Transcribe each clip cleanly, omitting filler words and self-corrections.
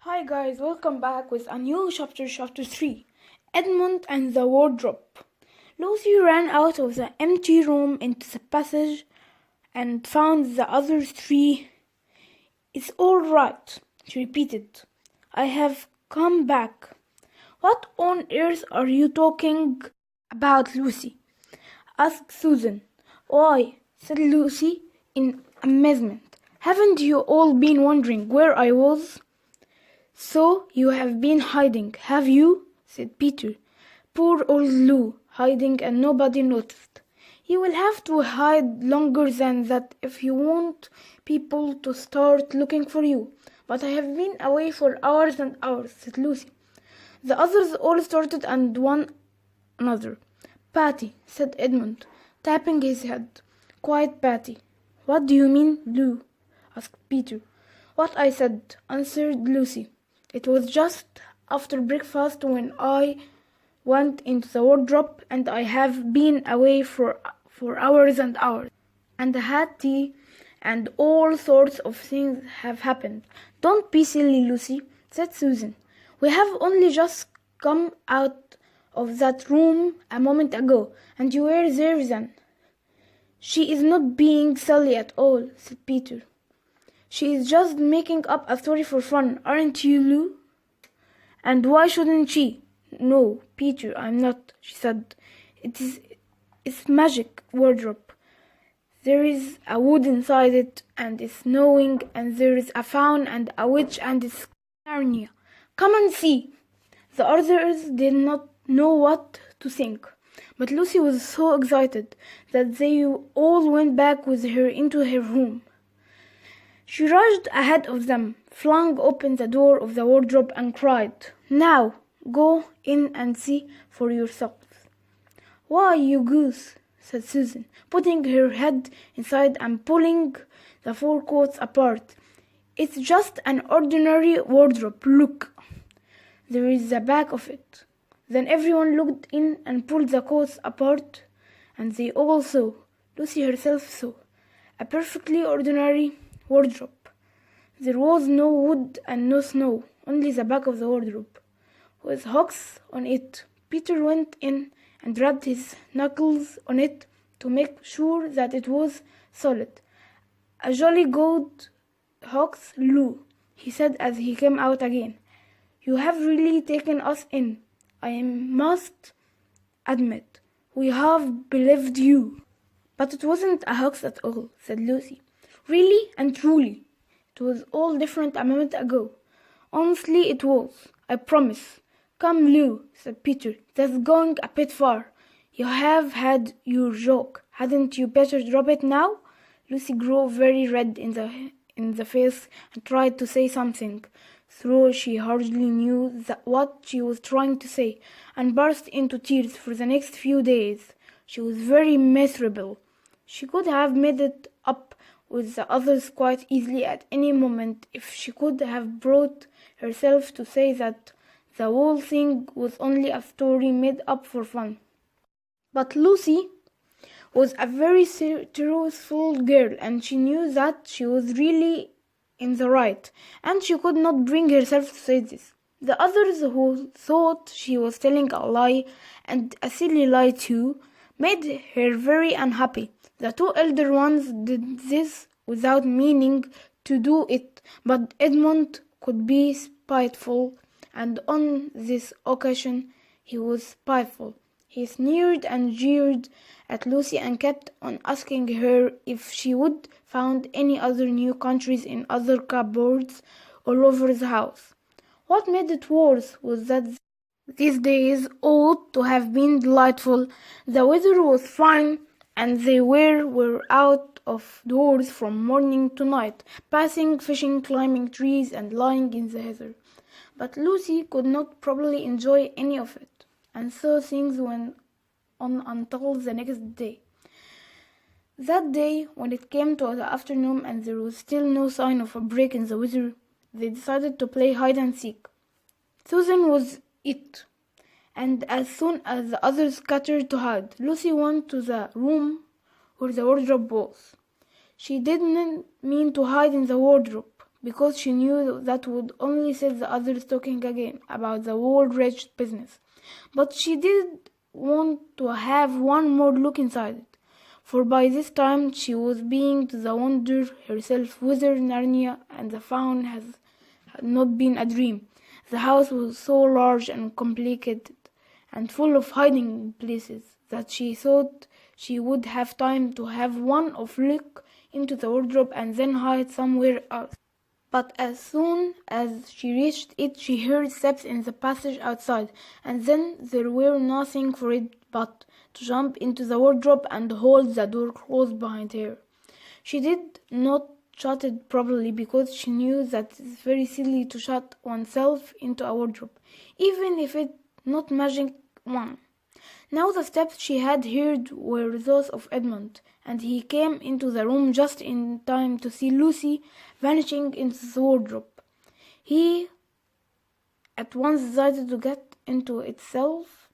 Hi guys, welcome back with a new chapter 3. Edmund and the Wardrobe. Lucy ran out of the empty room into the passage and found the other three. It's all right, she repeated. I have come back. What on earth are you talking about, Lucy? Asked Susan. Why, said Lucy in amazement. Haven't you all been wondering where I was? So you have been hiding, have you? Said Peter. Poor old Lou, hiding and nobody noticed. You will have to hide longer than that if you want people to start looking for you. But I have been away for hours and hours, said Lucy. The others all started and one another. Patty, said Edmund, tapping his head. Quiet, Patty. What do you mean, Lou? Asked Peter. What I said, answered Lucy. It was just after breakfast when I went into the wardrobe, and I have been away for hours and hours, and had tea, and all sorts of things have happened. Don't be silly, Lucy, said Susan. We have only just come out of that room a moment ago, and you were there then. She is not being silly at all, said Peter. She is just making up a story for fun, aren't you, Lou? And why shouldn't she? No, Peter, I'm not, she said. It's magic wardrobe. There is a wood inside it, and it's snowing, and there is a faun and a witch, and it's Narnia. Come and see. The others did not know what to think, but Lucy was so excited that they all went back with her into her room. She rushed ahead of them, flung open the door of the wardrobe, and cried, Now, go in and see for yourselves. Why, you goose, said Susan, putting her head inside and pulling the four coats apart. It's just an ordinary wardrobe, look. There is the back of it. Then everyone looked in and pulled the coats apart, and they all saw, Lucy herself saw, a perfectly ordinary wardrobe. There was no wood and no snow, only the back of the wardrobe, with hooks on it. Peter went in and rubbed his knuckles on it to make sure that it was solid. A jolly good hooks, Lou, he said as he came out again. You have really taken us in. I must admit, we have believed you. But it wasn't a hoax at all, said Lucy. Really and truly. It was all different a moment ago. Honestly, it was. I promise. Come, Lou, said Peter. That's going a bit far. You have had your joke. Hadn't you better drop it now? Lucy grew very red in the face and tried to say something, though she hardly knew what she was trying to say, and burst into tears for the next few days. She was very miserable. She could have made it up with the others quite easily at any moment if she could have brought herself to say that the whole thing was only a story made up for fun. But Lucy was a very truthful girl, and she knew that she was really in the right, and she could not bring herself to say this. The others, who thought she was telling a lie, and a silly lie too, made her very unhappy. The two elder ones did this without meaning to do it, but Edmund could be spiteful, and on this occasion he was spiteful. He sneered and jeered at Lucy and kept on asking her if she would found any other new countries in other cupboards all over the house. What made it worse was that these days ought to have been delightful. The weather was fine, and they were out of doors from morning to night, passing, fishing, climbing trees, and lying in the heather. But Lucy could not properly enjoy any of it, and so things went on until the next day. That day, when it came to the afternoon and there was still no sign of a break in the weather, they decided to play hide and seek. Susan was it, and as soon as the others scattered to hide, Lucy went to the room where the wardrobe was. She didn't mean to hide in the wardrobe, because she knew that would only set the others talking again about the world-rich business. But she did want to have one more look inside it, for by this time she was beginning to wonder herself whether Narnia and the Faun had not been a dream. The house was so large and complicated and full of hiding places that she thought she would have time to have one of look into the wardrobe and then hide somewhere else. But as soon as she reached it, she heard steps in the passage outside, and then there were nothing for it but to jump into the wardrobe and hold the door closed behind her. She did not shut it properly because she knew that it's very silly to shut oneself into a wardrobe, even if it's not magic one. Now the steps she had heard were those of Edmund, and he came into the room just in time to see Lucy vanishing into the wardrobe. He at once decided to get into itself,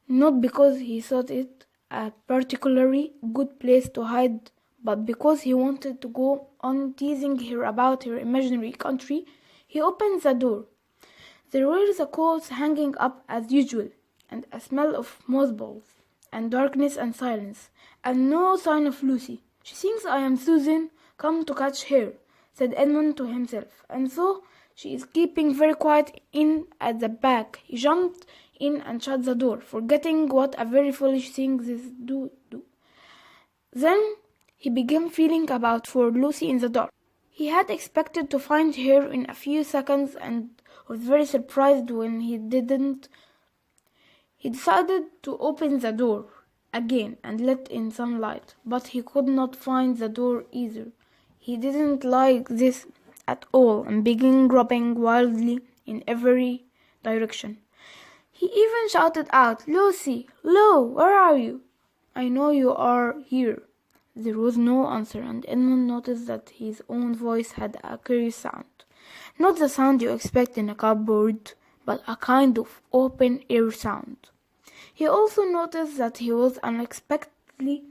not because he thought it a particularly good place to hide, but because he wanted to go on teasing her about her imaginary country. He opened the door. There were the coats hanging up as usual, and a smell of mothballs, and darkness and silence, and no sign of Lucy. "She thinks I am Susan, come to catch her," said Edmund to himself, "and so she is keeping very quiet in at the back." He jumped in and shut the door, forgetting what a very foolish thing this do. Then he began feeling about for Lucy in the dark. He had expected to find her in a few seconds and was very surprised when he didn't. He decided to open the door again and let in some light, but he could not find the door either. He didn't like this at all and began groping wildly in every direction. He even shouted out, "Lucy! Lo! Where are you? I know you are here." There was no answer, and Edmund noticed that his own voice had a curious sound. Not the sound you expect in a cupboard, but a kind of open-air sound. He also noticed that he was unexpectedly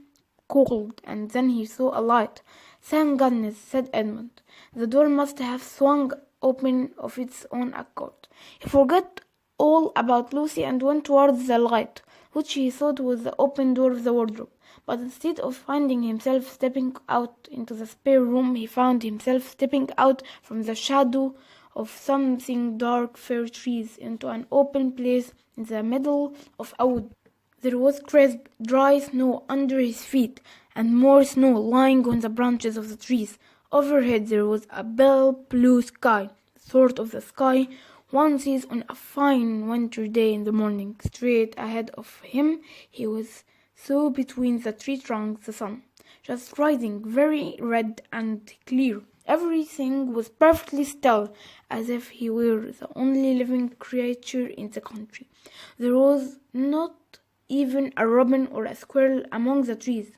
cold, and then he saw a light. "Thank goodness," said Edmund. The door must have swung open of its own accord. He forgot all about Lucy and went towards the light, which he thought was the open door of the wardrobe. But instead of finding himself stepping out into the spare room, he found himself stepping out from the shadow of something dark fir trees into an open place in the middle of a wood. There was crisp, dry snow under his feet, and more snow lying on the branches of the trees. Overhead there was a pale blue sky, sort of the sky one sees on a fine winter day in the morning. Straight ahead of him he was saw between the tree trunks the sun, just rising, very red and clear. Everything was perfectly still, as if he were the only living creature in the country. There was not even a robin or a squirrel among the trees,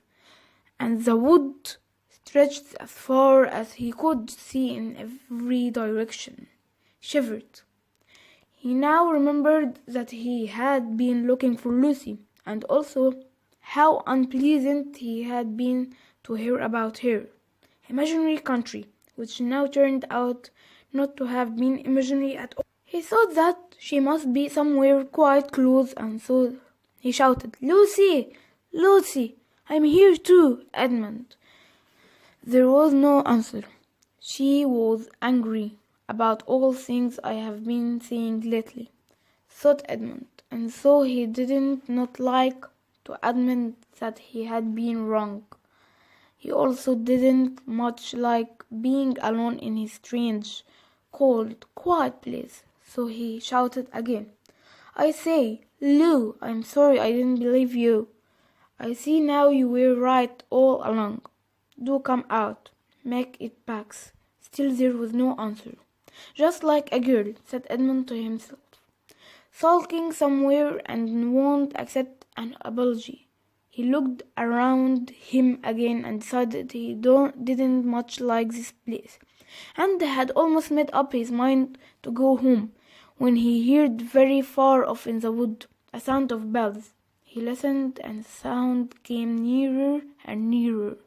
and the wood stretched as far as he could see in every direction. Shivered. He now remembered that he had been looking for Lucy, and also how unpleasant he had been to hear about her imaginary country, which now turned out not to have been imaginary at all. He thought that she must be somewhere quite close, and so he shouted, "Lucy! Lucy! I'm here too, Edmund." There was no answer. "She was angry about all things I have been saying lately," thought Edmund, and so he didn't not like to admit that he had been wrong. He also didn't much like being alone in his strange, cold, quiet place, so he shouted again, "I say, Lou, I'm sorry I didn't believe you. I see now you were right all along. Do come out. Make it pax." Still there was no answer. "Just like a girl," said Edmund to himself, "sulking somewhere and won't accept an apology." He looked around him again and decided he didn't much like this place, and had almost made up his mind to go home, when he heard very far off in the wood a sound of bells. He listened, and the sound came nearer and nearer,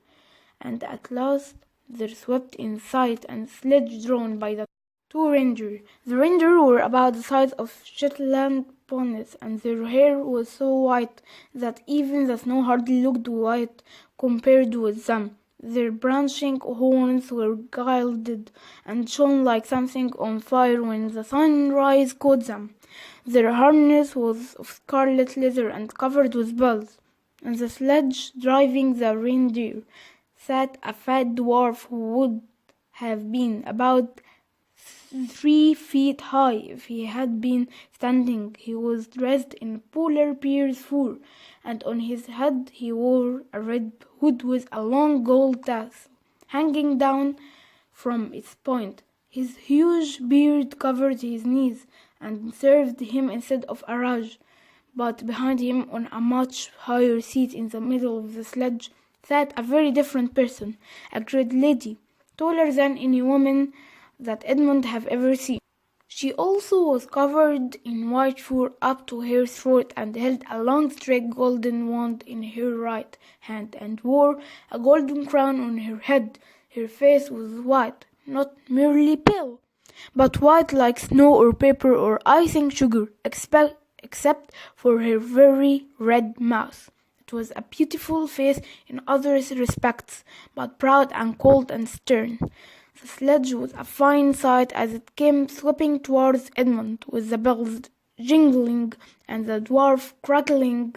and at last there swept in sight and sledge drawn by the two reindeer. The reindeer were about the size of Shetland ponies, and their hair was so white that even the snow hardly looked white compared with them. Their branching horns were gilded and shone like something on fire when the sunrise caught them. Their harness was of scarlet leather and covered with bells. On the sledge, driving the reindeer, sat a fat dwarf who would have been about 3 feet high if he had been standing. He was dressed in polar bear's fur, and on his head he wore a red hood with a long gold tassel hanging down from its point. His huge beard covered his knees and served him instead of a rug, but behind him, on a much higher seat in the middle of the sledge, sat a very different person, a great lady, taller than any woman that Edmund had ever seen. She also was covered in white fur up to her throat and held a long straight golden wand in her right hand and wore a golden crown on her head. Her face was white, not merely pale, but white like snow or paper or icing sugar, except for her very red mouth. It was a beautiful face in other respects, but proud and cold and stern. The sledge was a fine sight as it came sweeping towards Edmund, with the bells jingling and the dwarf crackling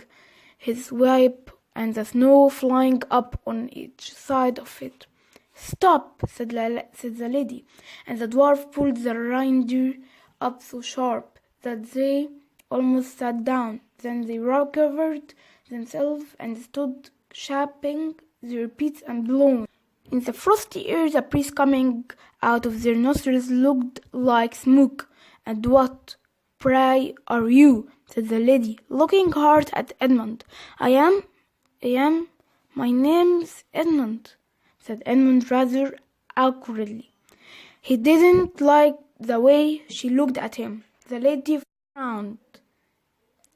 his whip and the snow flying up on each side of it. "Stop," said the lady, and the dwarf pulled the reindeer up so sharp that they almost sat down. Then they recovered themselves and stood champing their teeth and blowing. In the frosty air, the breeze coming out of their nostrils looked like smoke. "And what, pray, are you?" said the lady, looking hard at Edmund. I am, my name's Edmund," said Edmund rather awkwardly. He didn't like the way she looked at him. The lady frowned.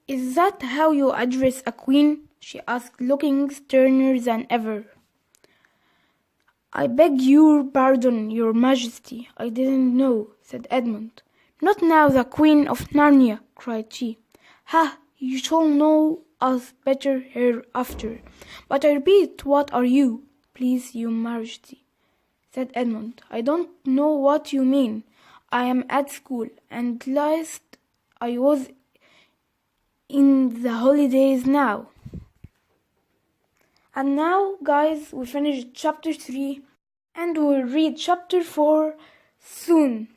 "Is that how you address a queen?" she asked, looking sterner than ever. "I beg your pardon, your majesty. I didn't know," said Edmund. "Not now the Queen of Narnia," cried she. "Ha! You shall know us better hereafter. But I repeat, what are you?" "Please, your majesty," said Edmund, "I don't know what you mean. I am at school, and last I was in the holidays now." And now, guys, we finished chapter 3 and we'll read chapter 4 soon.